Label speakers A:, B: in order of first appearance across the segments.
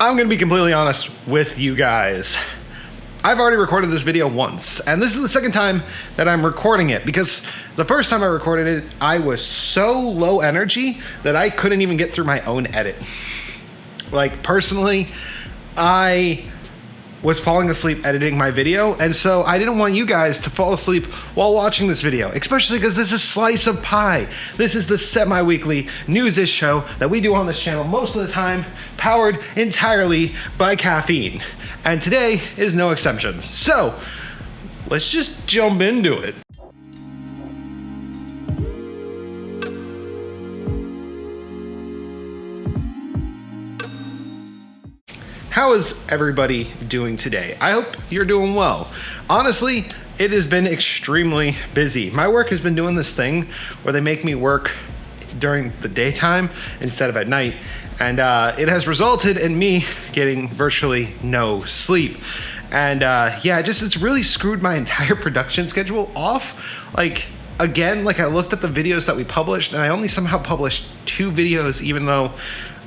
A: I'm gonna be completely honest with you guys. I've already recorded this video once, and this is the second time that I'm recording it because the first time I recorded it, I was so low energy that I couldn't even get through my own edit. Like, personally, I was falling asleep editing my video, and so I didn't want you guys to fall asleep while watching this video, especially because this is Slice of Pie. This is the semi-weekly Newsish show that we do on this channel most of the time, powered entirely by caffeine. And today is no exception. So, let's just jump into it. How is everybody doing today? I hope you're doing well. Honestly, it has been extremely busy. My work has been doing this thing where they make me work during the daytime instead of at night, and it has resulted in me getting virtually no sleep. And yeah, it's really screwed my entire production schedule off. Like, again, I looked at the videos that we published, and I only somehow published 2 videos even though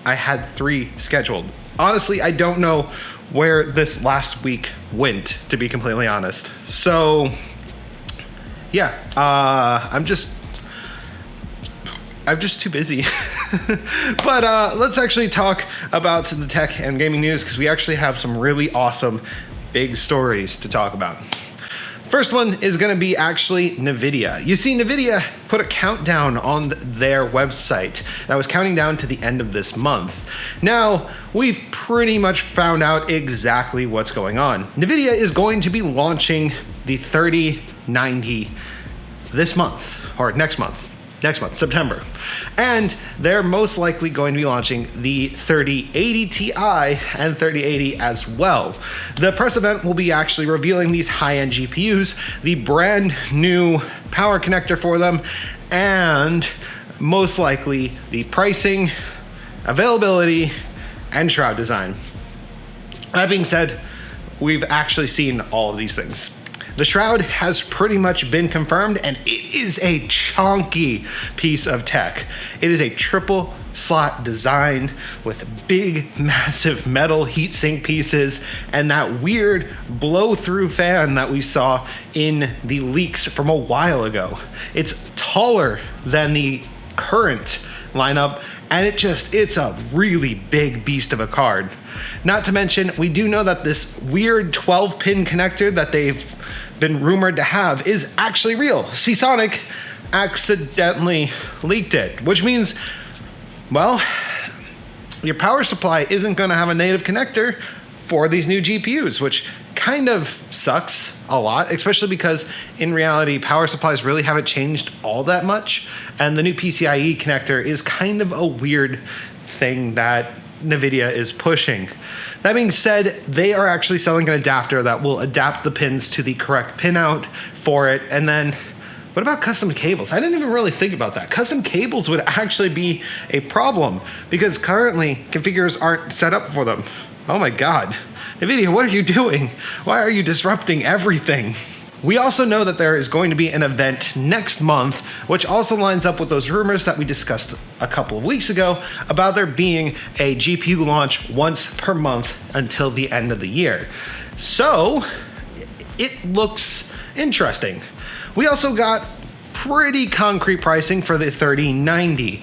A: I had 3 scheduled. Honestly, I don't know where this last week went, to be completely honest. So, yeah, I'm just too busy. But let's actually talk about the tech and gaming news, because we actually have some really awesome big stories to talk about. First one is going to be actually Nvidia. You see, Nvidia put a countdown on their website that was counting down to the end of this month. Now, we've pretty much found out exactly what's going on. Nvidia is going to be launching the 3090 this month, or next month, September. And they're most likely going to be launching the 3080 Ti and 3080 as well. The press event will be actually revealing these high-end GPUs, the brand new power connector for them, and most likely the pricing, availability, and shroud design. That being said, we've actually seen all of these things. The shroud has pretty much been confirmed, and it is a chunky piece of tech. It is a triple slot design with big, massive metal heatsink pieces and that weird blow-through fan that we saw in the leaks from a while ago. It's taller than the current lineup, and it's a really big beast of a card. Not to mention, we do know that this weird 12-pin connector that they've been rumored to have is actually real. Seasonic accidentally leaked it, which means, well, your power supply isn't going to have a native connector for these new GPUs, which kind of sucks a lot, especially because in reality, power supplies really haven't changed all that much, and the new PCIe connector is kind of a weird thing that Nvidia is pushing. That being said, they are actually selling an adapter that will adapt the pins to the correct pinout for it. And then, what about custom cables? I didn't even really think about that. Custom cables would actually be a problem because currently configurers aren't set up for them. Oh my God. Nvidia, what are you doing? Why are you disrupting everything? We also know that there is going to be an event next month, which also lines up with those rumors that we discussed a couple of weeks ago about there being a GPU launch once per month until the end of the year. So it looks interesting. We also got pretty concrete pricing for the 3090.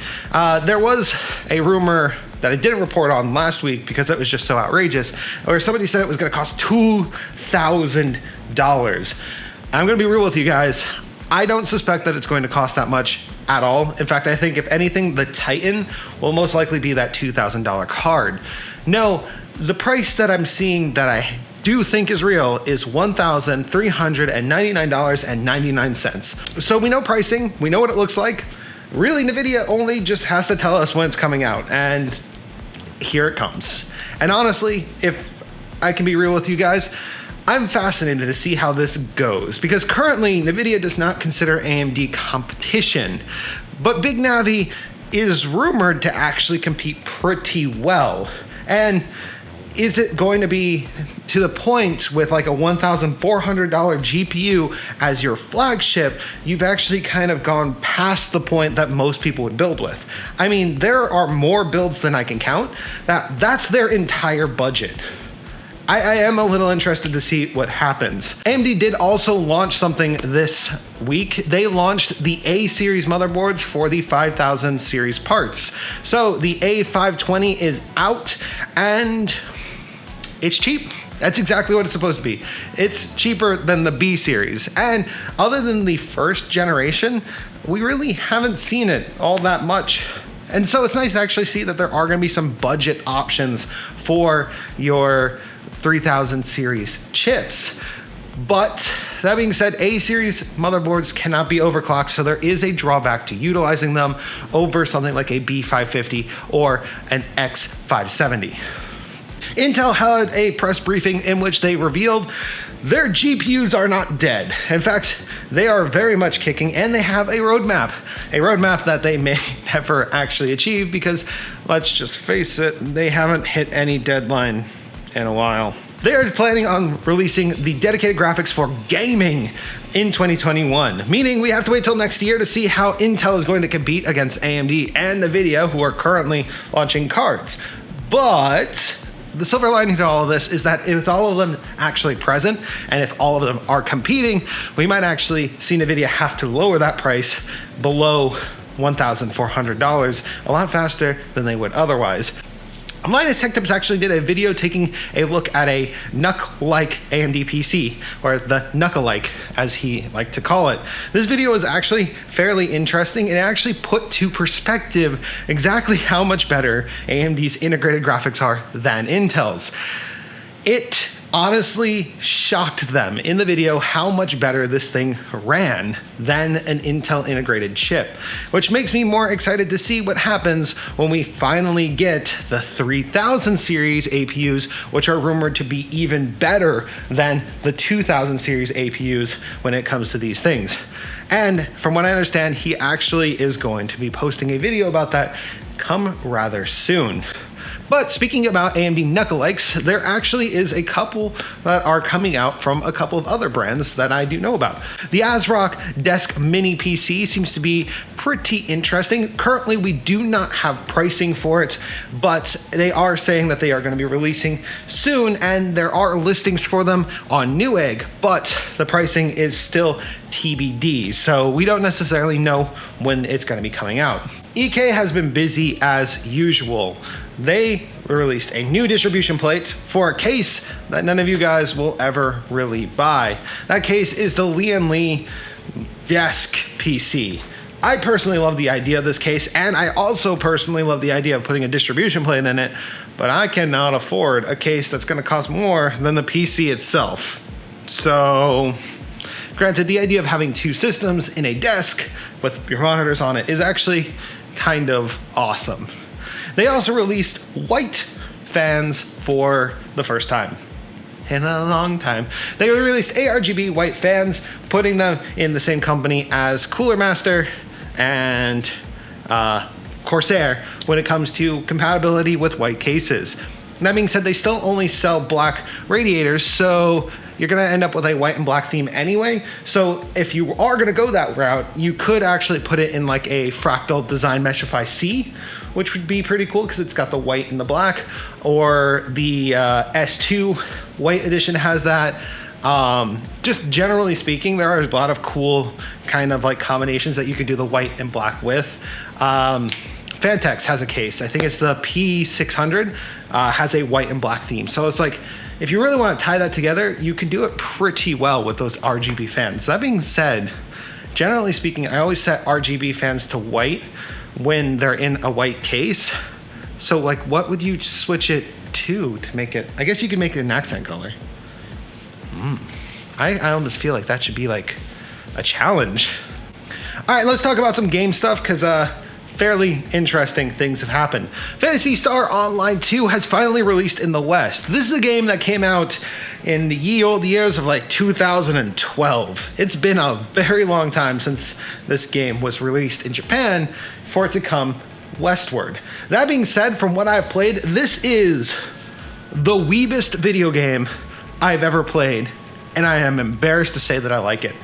A: There was a rumor that I didn't report on last week because it was just so outrageous, where somebody said it was going to cost $2,000. I'm going to be real with you guys. I don't suspect that it's going to cost that much at all. In fact, I think if anything, the Titan will most likely be that $2,000 card. No, the price that I'm seeing that I do think is real is $1,399.99. So we know pricing, we know what it looks like. Really, Nvidia only just has to tell us when it's coming out, and here it comes. And honestly, if I can be real with you guys, I'm fascinated to see how this goes, because currently Nvidia does not consider AMD competition, but Big Navi is rumored to actually compete pretty well. And is it going to be to the point with like a $1,400 GPU as your flagship, you've actually kind of gone past the point that most people would build with. I mean, there are more builds than I can count. That's their entire budget. I am a little interested to see what happens. AMD did also launch something this week. They launched the A series motherboards for the 5000 series parts. So the A520 is out and it's cheap. That's exactly what it's supposed to be. It's cheaper than the B series. And other than the first generation, we really haven't seen it all that much. And so it's nice to actually see that there are going to be some budget options for your 3000 series chips. But that being said, A series motherboards cannot be overclocked, so there is a drawback to utilizing them over something like a B550 or an X570. Intel had a press briefing in which they revealed their GPUs are not dead. In fact, they are very much kicking, and they have a roadmap that they may never actually achieve because, let's just face it, they haven't hit any deadline in a while. They are planning on releasing the dedicated graphics for gaming in 2021, meaning we have to wait till next year to see how Intel is going to compete against AMD and Nvidia, who are currently launching cards. But the silver lining to all of this is that with all of them actually present, and if all of them are competing, we might actually see Nvidia have to lower that price below $1,400 a lot faster than they would otherwise. Linus Tech Tips actually did a video taking a look at a NUC-like AMD PC, or the NUC-alike as he liked to call it. This video is actually fairly interesting, and it actually put to perspective exactly how much better AMD's integrated graphics are than Intel's. It honestly shocked them in the video how much better this thing ran than an Intel integrated chip, which makes me more excited to see what happens when we finally get the 3000 series APUs, which are rumored to be even better than the 2000 series APUs when it comes to these things. And from what I understand, he actually is going to be posting a video about that come rather soon. But speaking about AMD NUC-alikes, there actually is a couple that are coming out from a couple of other brands that I do know about. The ASRock Desk Mini PC seems to be pretty interesting. Currently, we do not have pricing for it, but they are saying that they are going to be releasing soon, and there are listings for them on Newegg, but the pricing is still TBD, so we don't necessarily know when it's going to be coming out. EK has been busy as usual. They released a new distribution plate for a case that none of you guys will ever really buy. That case is the Lian Li Desk PC. I personally love the idea of this case, and I also personally love the idea of putting a distribution plate in it, but I cannot afford a case that's going to cost more than the PC itself. So, granted, the idea of having two systems in a desk with your monitors on it is actually kind of awesome. They also released white fans for the first time in a long time. They released ARGB white fans, putting them in the same company as Cooler Master and Corsair when it comes to compatibility with white cases. That being said, they still only sell black radiators, so you're gonna end up with a white and black theme anyway. So if you are gonna go that route, you could actually put it in like a Fractal Design Meshify C, which would be pretty cool because it's got the white and the black, or the S2 white edition has that. Just generally speaking, there are a lot of cool kind of like combinations that you could do the white and black with. Phantasy has a case, I think it's the P600, has a white and black theme. So it's like, if you really want to tie that together, you can do it pretty well with those RGB fans. That being said, generally speaking, I always set RGB fans to white when they're in a white case. So like, what would you switch it to make it, I guess you could make it an accent color. I almost feel like that should be like a challenge. All right, let's talk about some game stuff because fairly interesting things have happened. Phantasy Star Online 2 has finally released in the West. This is a game that came out in the ye old years of like 2012. It's been a very long time since this game was released in Japan for it to come westward. That being said, from what I've played, this is the weebest video game I've ever played, and I am embarrassed to say that I like it.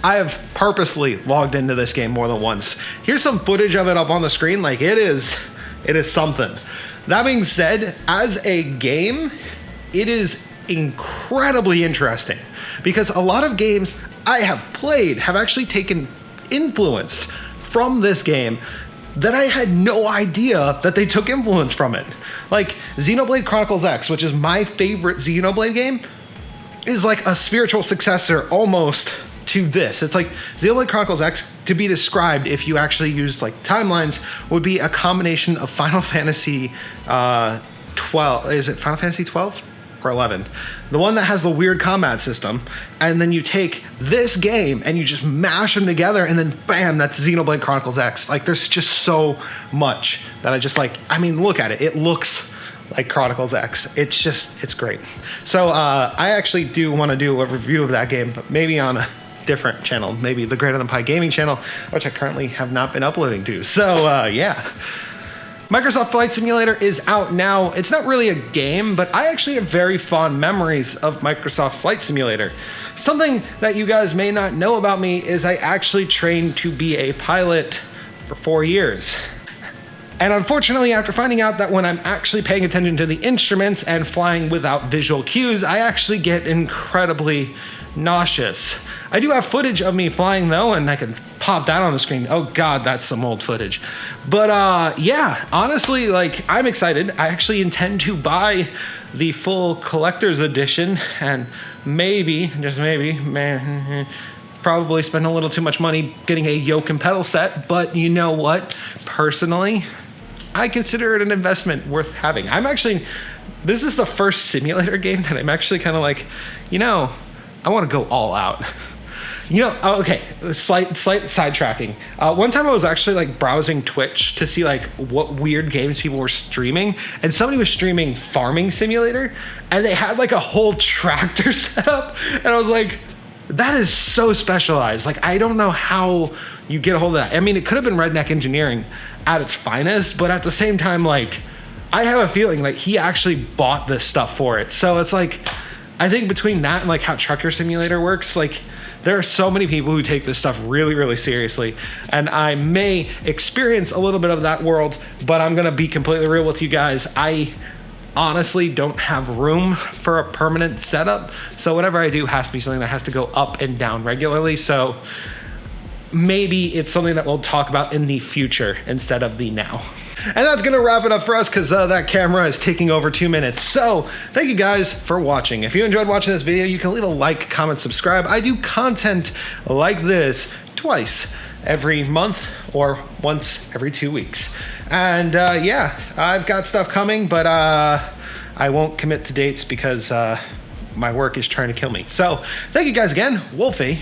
A: I have purposely logged into this game more than once. Here's some footage of it up on the screen. Like, it is something. That being said, as a game, it is incredibly interesting because a lot of games I have played have actually taken influence from this game that I had no idea that they took influence from it. Like Xenoblade Chronicles X, which is my favorite Xenoblade game, is like a spiritual successor almost to this. It's like Xenoblade Chronicles X, to be described if you actually use like timelines, would be a combination of Final Fantasy 12. Is it Final Fantasy 12 or 11? The one that has the weird combat system, and then you take this game and you just mash them together, and then bam, that's Xenoblade Chronicles X. Like, there's just so much that I just like. I mean, look at it. It looks like Chronicles X. It's great. So I actually do want to do a review of that game, but maybe on a different channel, maybe the GreaterThanPie gaming channel, which I currently have not been uploading to. So yeah. Microsoft Flight Simulator is out now. It's not really a game, but I actually have very fond memories of Microsoft Flight Simulator. Something that you guys may not know about me is I actually trained to be a pilot for 4 years. And unfortunately, after finding out that when I'm actually paying attention to the instruments and flying without visual cues, I actually get incredibly nauseous. I do have footage of me flying though, and I can pop that on the screen. Oh God, that's some old footage. But yeah, honestly, like, I'm excited. I actually intend to buy the full collector's edition, and maybe, just maybe, probably spend a little too much money getting a yoke and pedal set. But you know what? Personally, I consider it an investment worth having. This is the first simulator game that I'm actually kind of like, I want to go all out. Okay, slight sidetracking. One time I was actually like browsing Twitch to see like what weird games people were streaming, and somebody was streaming Farming Simulator, and they had like a whole tractor set up, and I was like, that is so specialized. Like, I don't know how you get a hold of that. I mean, it could have been Redneck Engineering at its finest, but at the same time, like, I have a feeling like he actually bought this stuff for it. So it's like, I think between that and like how Trucker Simulator works, like, there are so many people who take this stuff really, really seriously. And I may experience a little bit of that world, but I'm going to be completely real with you guys. I honestly don't have room for a permanent setup. So whatever I do has to be something that has to go up and down regularly. So maybe it's something that we'll talk about in the future instead of the now. And that's going to wrap it up for us because that camera is taking over 2 minutes. So thank you guys for watching. If you enjoyed watching this video, you can leave a like, comment, subscribe. I do content like this twice every month or once every 2 weeks. And yeah, I've got stuff coming, but I won't commit to dates because my work is trying to kill me. So thank you guys again. Wolfie